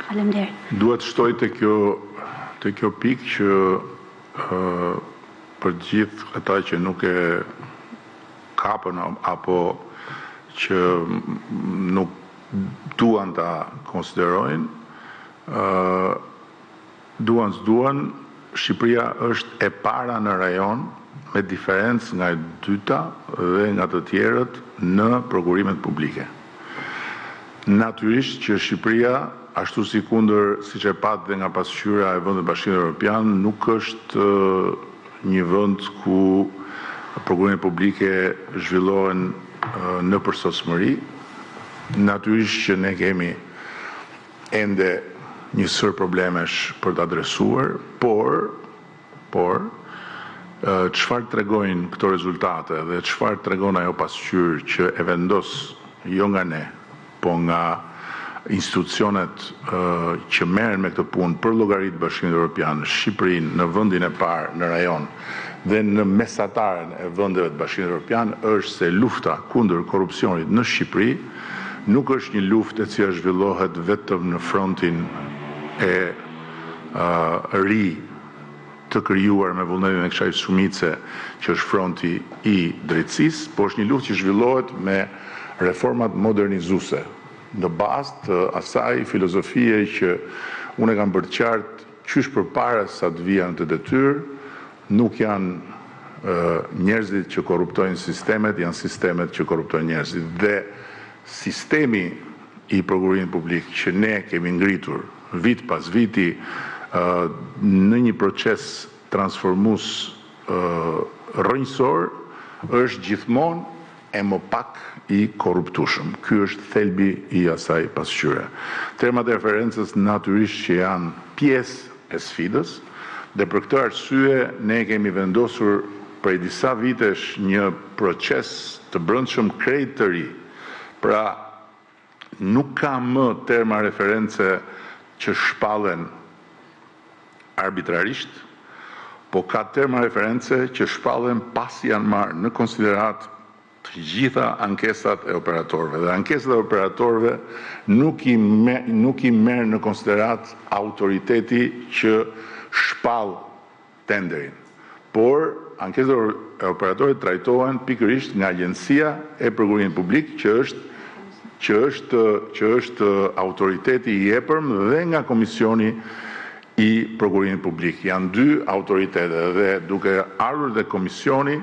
Faleminderit. Duhet shtoj të kjo pikë që për gjithë ata që nuk e kapën apo që nuk duan ta konsiderojnë, duan, Shqipëria është e para në rajon me diferencë nga e dyta dhe nga të tjerët në prokurimet publike. Natyrisht që Shqipëria, ashtu si kundër siç e pat dhe nga pasqyra e vendit Bashkimit Evropian, nuk është një vend ku prokurimet publike zhvillohen në përsosmëri. Natyrisht që ne kemi ende një sër problemesh për të adresuar, por çfarë tregojnë këto rezultate dhe çfarë tregon ajo pasqyrë që e vendos jo nga ne, po nga institucionet që merren me këtë punë për llogaritë të Bashkimit Evropian, Shqipërinë në vendin e parë në rajon dhe në mesataren e vendeve të Bashkimit Evropian, është se lufta kundër korrupsionit në Shqipëri nuk është një luftë e cila zhvillohet vetëm në frontin e ri të krijuar me vullnetin e kësaj shumice që është fronti i drejtësisë, por është një luftë që zhvillohet me reformat modernizuese në bazë të asaj filozofie që unë e kam bërë qartë qysh përpara sa të vija në të detyrë, nuk janë njerëzit që korruptojnë sistemet, janë sistemet që korruptojnë njerëzit. Dhe sistemi i prokurimit publik që ne kemi ngritur vit pas viti në një proces transformues rrënjësor është gjithmonë e më pak i korruptueshëm. Ky është thelbi i asaj pasqyre. Termat e referencës natyrisht që janë pjesë e sfidës dhe për këtë arsye ne kemi vendosur prej disa vitesh një proces të brendshëm krejt të ri. Pra nuk ka më terma reference që shpallen arbitrarisht, po ka terma reference që shpallen pasi janë marrë në konsiderat të gjitha ankesat e operatorëve. Dhe ankesat e operatorëve nuk i merr në konsiderat autoriteti që shpall tenderin. Por ankesat e operatorëve trajtohen pikërisht nga Agjencia e Prokurimit Publik, që është autoriteti i epërm dhe nga Komisioni i Prokurimit Publik. Janë dy autoritete dhe duke ardhur dhe Komisioni,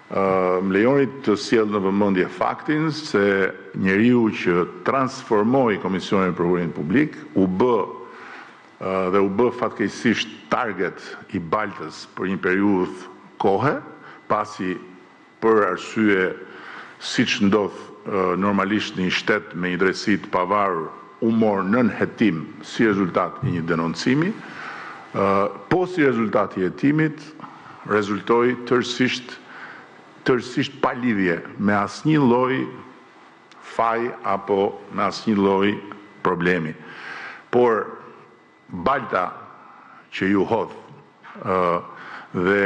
më lejoni të sjell në vëmendje faktin se njeriu që transformoi Komisionin e Prokurimit Publik u bë fatkeqësisht target i Baltës për një periudhë kohe, pasi për arsye siç ndodh normalisht në një shtet me një drejtësi të pavarur u mor nën hetim si rezultat i një denoncimi, po si rezultat i hetimit rezultoi tërësisht pa lidhje me asnjë lloj faj apo me asnjë lloj problemi. Por Balta që ju hodh dhe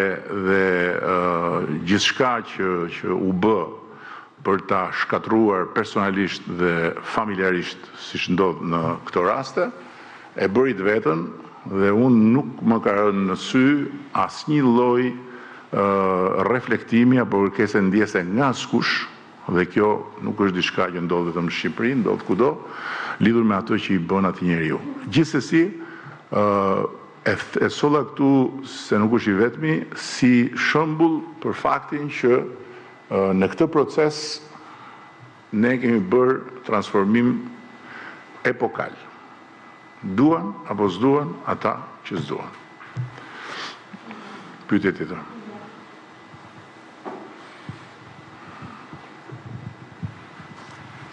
gjithçka që u bë për ta shkatruar personalisht dhe familjarisht, siç ndodh në këto raste, e bërit vetën dhe unë nuk më ka rënë në sy asnjë lloj reflektimi apo kërkesë ndjese nga askush, dhe kjo nuk është diçka që ndodh vetëm në Shqipëri, ndodh kudo, lidhur me ato që i bën atij njeriu. Gjithsesi, e solla këtu se nuk është i vetmi si shembull për faktin që në këtë proces ne kemi bërë transformim epokal. Duan apo s'duan ata që s'duan. Pyetje tjetër.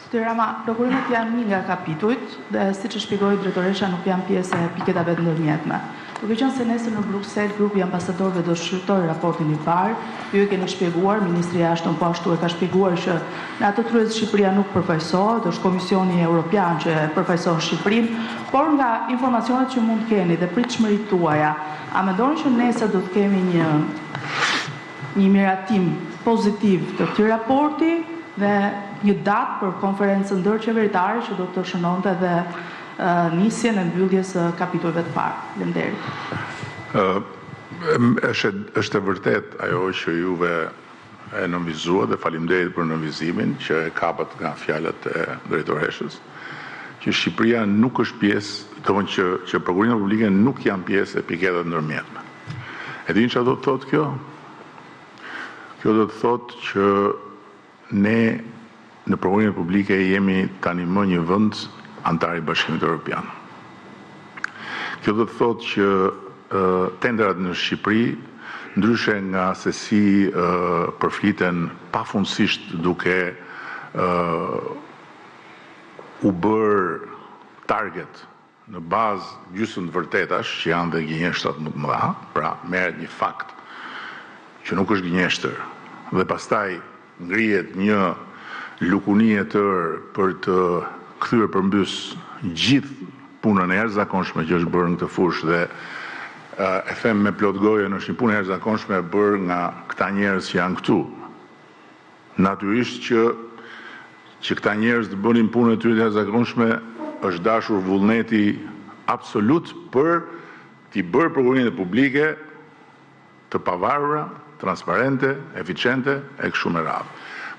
Rama, prokurimet janë një nga kapitujt dhe siç e shpjegoi drejtoresha nuk janë pjesë e piketave të ndërmjetme. Duke qenë se nesër në Bruksel, grupi ambasadorëve do shqyrtojë raportin i parë, ju e keni shpjeguar, Ministri Ashton po ashtu e ka shpjeguar që në atë tryez Shqipëria nuk përfaqësohet, është Komisioni Evropian që përfaqëson Shqipërinë, por nga informacionet që mund keni dhe pritshmëritë tuaja, a mendoni që nesër do të kemi një miratim pozitiv të këtij raporti dhe një datë për konferencën ndërqeveritare që do të shënonte dhe nisjen e mbylljes së kapitujve të parë. Faleminderit. Është e vërtet ajo që juve e nënvizuat dhe faleminderit për nënvizimin që e kapët nga fjalët e drejtoreshës, që Shqipëria nuk është pjesë, domethënë që prokuroria publike nuk janë pjesë e piketave të ndërmjetme. E dini çfarë do të thotë kjo? Kjo do të thotë që ne në prokurorinë publike jemi tani më një vend antar i Bashkimit Evropian. Kjo do të thotë që tenderat në Shqipëri, ndryshe nga se si përfliten pafundësisht duke u bërë target në bazë gjysmë të vërtetash që janë dhe gënjeshtrat më të mëdha, pra merret një fakt që nuk është gënjeshtër dhe pastaj ngrihet një lukuni e tërë për të kthyer përmbys gjithë punën e jashtëzakonshme që është bërë në këtë fushë dhe e them me plot gojën, është një punë e jashtëzakonshme e bërë nga këta njerëz që janë këtu. Natyrisht që këta njerëz të bënin punën e tyre të jashtëzakonshme është dashur vullneti absolut për t'i bërë prokurorinë publike të pavarura, transparente, eficiente e kështu me radhë.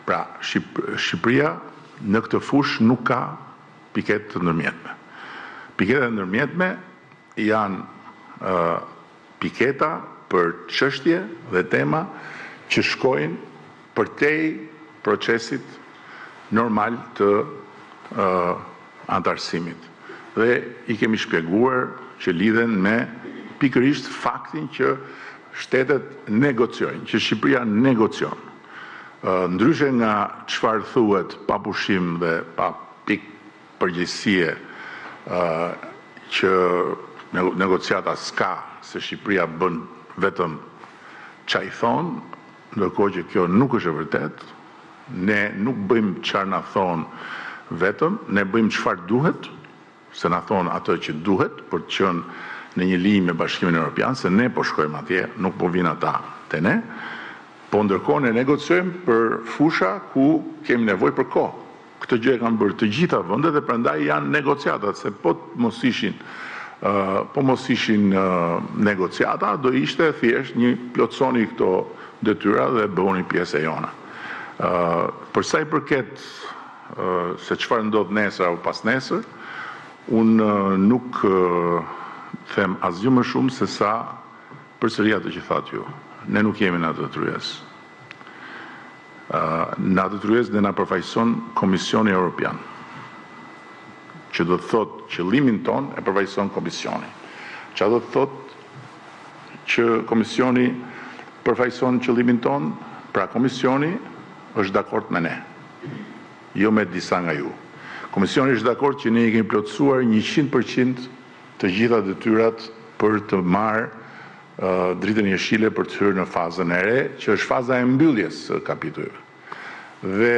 Pra, Shqipëria në këtë fushë nuk ka piket të ndërmjetme. Piketat e ndërmjetme janë piketa për çështje dhe tema që shkojnë përtej procesit normal të antarësimit. Dhe i kemi shpjeguar që lidhen me pikërisht faktin që shtetet negociojnë, që Shqipëria negocion. Ndryshe nga çfarë thuhet pa pushim dhe pa pikë përgjegjësie që negociata s'ka, se Shqipëria bën vetëm ç'a i thonë, ndërkohë që kjo nuk është e vërtetë. Ne nuk bëjmë çfarë na thonë vetëm, ne bëjmë çfarë duhet, se na thonë atë që duhet për të qenë në një linjë me Bashkimin Evropian, se ne po shkojmë atje, nuk po vinë ata te ne, po ndërkohë ne negociojmë për fusha ku kemi nevojë për kohë. Këtë gjë e kanë bërë të gjitha vendet dhe prandaj janë negociatat, se po mos ishin negociata, do ishte thjesht një plotsoni këto detyra dhe bëhuni pjesë e jona. Për sa i përket se çfarë ndodh nesër apo pas nesër, unë nuk them asgjë më shumë se sa përsëri atë që thatë ju. Ne nuk jemi në atë detyrës. Në atë detyrës ne na përfaqëson Komisioni Evropian, që do të thotë qëllimin ton e përfaqëson Komisioni. Çfarë do të thotë që Komisioni përfaqëson qëllimin ton? Pra Komisioni është dakord me ne, jo me disa nga ju. Komisioni është dakord që ne i kemi plotësuar 100% të gjitha detyrat për të marrë dritën jeshile për të hyrë në fazën e re, që është faza e mbylljes së kapitujve. Dhe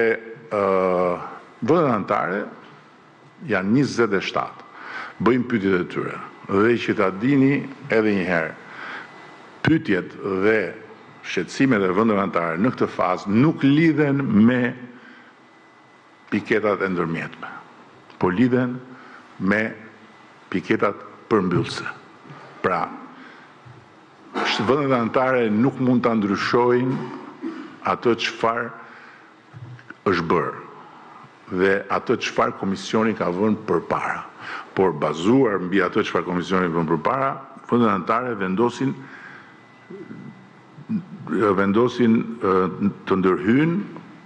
vendet anëtare janë 27. Bëjmë pyetjet e tyre. Dhe që ta dini edhe një herë, pyetjet dhe shqetësimet e vendeve anëtare në këtë fazë nuk lidhen me piketat e ndërmjetme, po lidhen me piketat përmbyllëse. Pra, vendet anëtare nuk mund ta ndryshojnë atë çfarë është bërë dhe atë çfarë komisioni ka vënë përpara. Por bazuar mbi atë çfarë komisioni vënë përpara, vendet anëtare vendosin të ndërhyjnë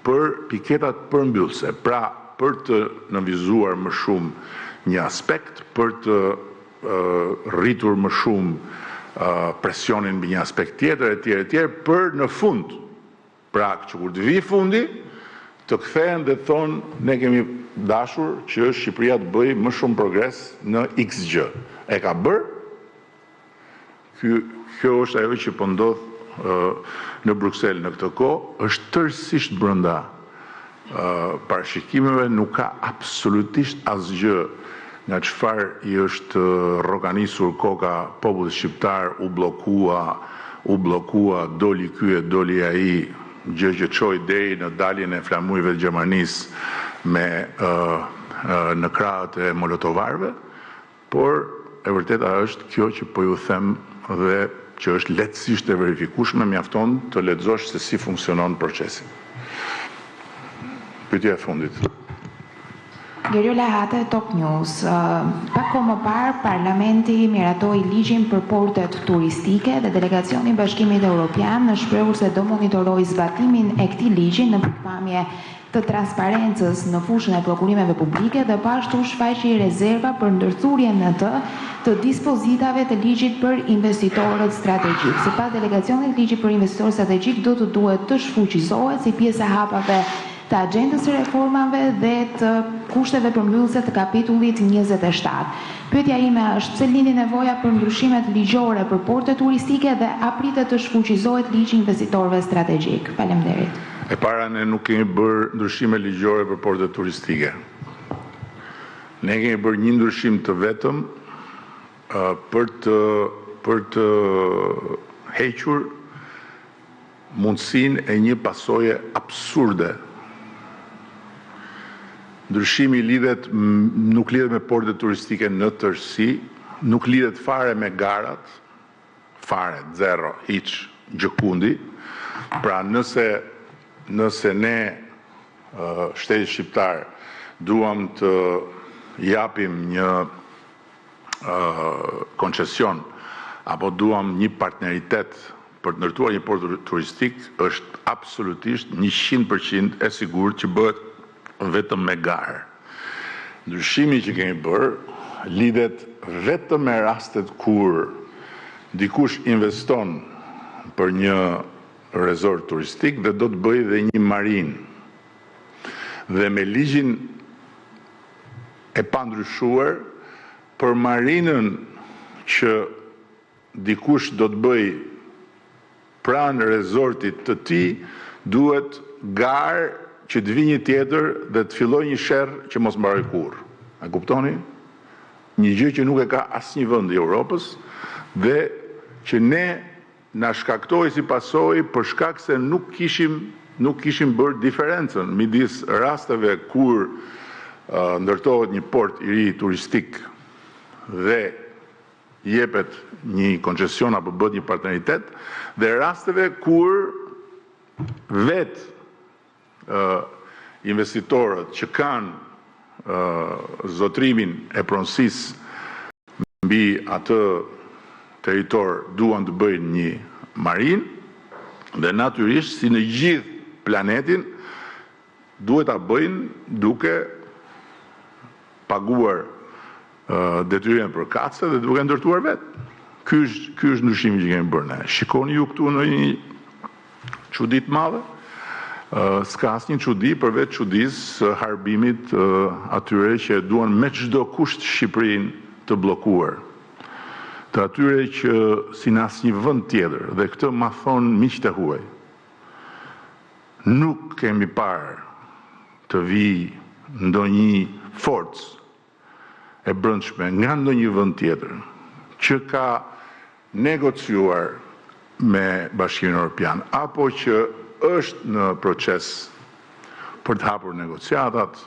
për piketat përmbyllëse. Pra, për të nënvizuar më shumë një aspekt, për të rritur më shumë presionin mbi një aspekt tjetër e tjerë, për në fund. Pra, që kur të vi fundi, të kthehen dhe thonë ne kemi dashur që Shqipëria të bëjë më shumë progres në X gjë. E ka bërë? Kjo është ajo që po ndodh në Bruksel në këtë kohë, është tërësisht brenda parashikimeve, nuk ka absolutisht asgjë nga çfarë i është rroganisur koka popullit shqiptar, u bllokua, doli ky e doli ai, gjë që çoi deri në daljen e flamujve të Gjermanisë në krahët e molotovarëve, por e vërteta është kjo që po ju them dhe që është lehtësisht e verifikueshme, mjafton të lexosh se si funksionon procesi. Pyetja e fundit. Geriola Hate, Top News. Pak kohë më parë, Parlamenti miratoi ligjin për portet turistike dhe delegacioni i Bashkimit Evropian në shprehur se do monitorojë zbatimin e këtij ligji në përpamje të transparencës në fushën e prokurimeve publike dhe pashtu shfaqi rezerva për ndërthurjen në të dispozitave të ligjit për investitorët strategjik. Sipas delegacionit, ligji për investitorët strategjik duhet të shfuqizohet si pjesë e hapave të agjendës së reformave dhe të kushteve përmbyllëse të kapitullit 27. Pyetja ime është pse lindi nevoja për ndryshimet ligjore për portet turistike dhe a pritet të shfuqizohet ligji investitorëve strategjik? Faleminderit. E para, ne nuk kemi bërë ndryshime ligjore për portet turistike. Ne kemi bërë një ndryshim të vetëm për të hequr mundësinë e një pasoje absurde. Ndryshimi nuk lidhet me portet turistike në tërësi, nuk lidhet fare me garat, fare, zero, hiç, gjëkundi. Pra nëse ne, shteti shqiptar, duam të japim një koncesion, apo duam një partneritet për të ndërtuar një port turistik, është absolutisht 100% e sigurt që bëhet vetëm me garë. Ndryshimi që kemi bërë lidhet vetëm me rastet kur dikush investon për një resort turistik dhe do të bëjë dhe një marinë. Dhe me ligjin e pandryshuar për marinën që dikush do të bëjë pranë resortit të tij, duhet garë që të vi një tjetër dhe të filloj një sherrë që mos mbaroj kurrë. A kuptoni? Një gjë që nuk e ka asnjë vend i Europës dhe që ne na shkaktoi si pasojë për shkak se nuk kishim bërë diferencën midis rasteve kur ndërtohet një port i ri turistik dhe jepet një koncesion apo bëhet një partneritet dhe rasteve kur vetë investitorët që kanë zotrimin e pronësisë mbi atë territor duan të bëjnë një marinë dhe natyrisht si në gjithë planetin duhet ta bëjnë duke paguar detyrimin për kacë dhe duke ndërtuar vetë. Ky është ndryshimi që kemi bërë ne. Shikoni ju këtu në një çudi të madhe. S'ka asnjë çudi përveç çudisë harbimit atyre që duan me çdo kusht Shqipërinë të bllokuar. Të atyre që si në asnjë vend tjetër, dhe këtë ma thonë miqtë e huaj, nuk kemi parë të vi ndonjë forcë e brendshme nga ndonjë vend tjetër që ka negociuar me Bashkimin Evropian apo që është në proces për të hapur negociatat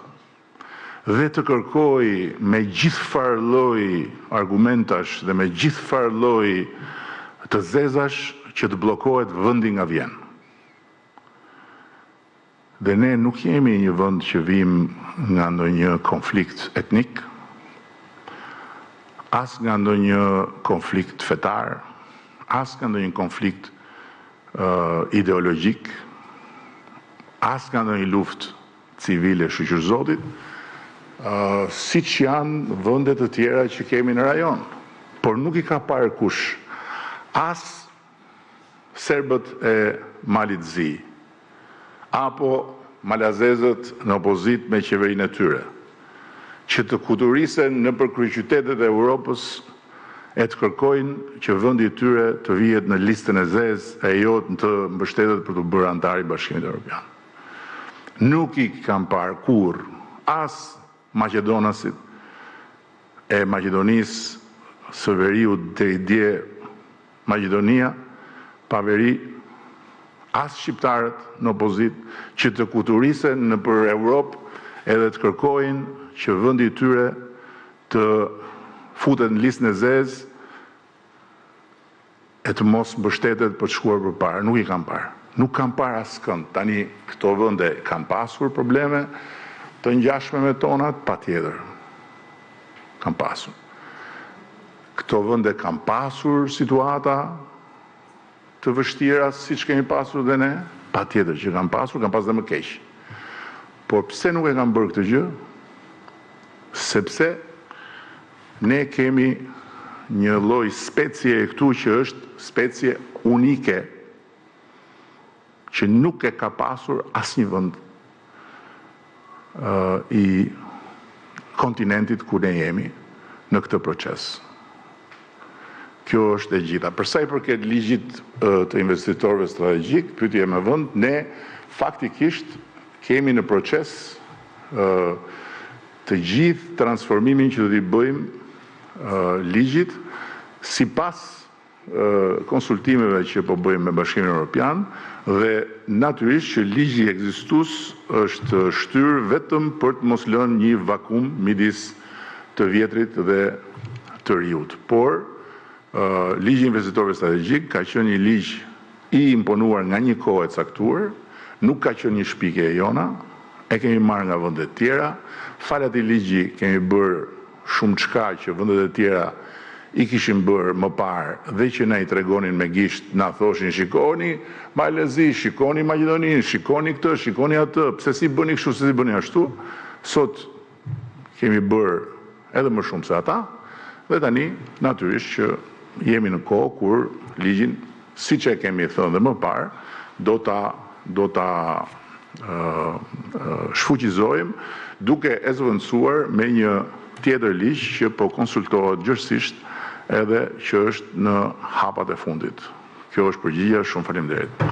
dhe të kërkoj me gjithë farë lloj argumentash dhe me gjithë farë lloj të zezash që të bllokohet vendi nga vjen. Dhe ne nuk jemi një vend që vim nga ndonjë konflikt etnik, as nga ndonjë konflikt fetar, as nga ndonjë konflikt ideologjik, as nga ndonjë luftë civile shoqërzodit, siç janë vendet të tjera që kemi në rajon. Por nuk i ka parë kush, as serbët e Malit Zi, apo malazezët në opozit me qeverinë e tyre, që të kuturisen në kryeqytetet e Europës e të kërkojnë që vendi i tyre të vihet në listën e zezë e jo të mbështetet për të bërë antar i Bashkimit Evropian. Nuk i kam parë kurrë as maqedonasit e Maqedonisë së Veriut deri dje Maqedonia, paveri, as shqiptarët në opozit që të kuturisen në për Europë edhe të kërkojnë që vendi i tyre të futet në listën e zezë e të mos mbështetet për të shkuar përpara. Nuk i kam parë. Nuk kam parë askënd. Tani këto vende kanë pasur probleme të ngjashme me tonat, patjetër. Kanë pasur. Këto vende kanë pasur situata të vështira siç kemi pasur dhe ne, patjetër që kanë pasur dhe më keq. Por pse nuk e kanë bërë këtë gjë? Sepse ne kemi një lloj specie këtu që është specie unike që nuk e ka pasur asnjë vend i kontinentit ku ne jemi në këtë proces. Kjo është e gjitha. Për sa i përket ligjit të investitorëve strategjik, pyetje me vend, ne faktikisht kemi në proces të gjithë transformimin që do t'i bëjmë ligjit sipas konsultimeve që po bëjmë me Bashkimin Evropian dhe natyrisht që ligji ekzistus është shtyr vetëm për të mos lënë një vakum midis të vjetrit dhe të riut. Por ligji investitorëve strategjik ka qenë një ligj i imponuar nga një kohë e caktuar, nuk ka qenë një shpikje e jona, e kemi marrë nga vendet tjera, falat i ligji kemi bërë shumë çka që vendet e tjera i kishin bërë më parë dhe që na i tregonin me gisht, na thoshin shikoni Malezi, shikoni Maqedoninë, shikoni këtë, shikoni atë, pse si bëni kështu, pse si bëni ashtu. Sot kemi bërë edhe më shumë se ata dhe tani natyrisht që jemi në kohë kur ligjin, siç e kemi thënë dhe më parë, do ta shfuqizojmë duke e zvendësuar me një tjetër ligj që po konsultohet gjithësisht edhe që është në hapat e fundit. Kjo është përgjigjja, shumë faleminderit.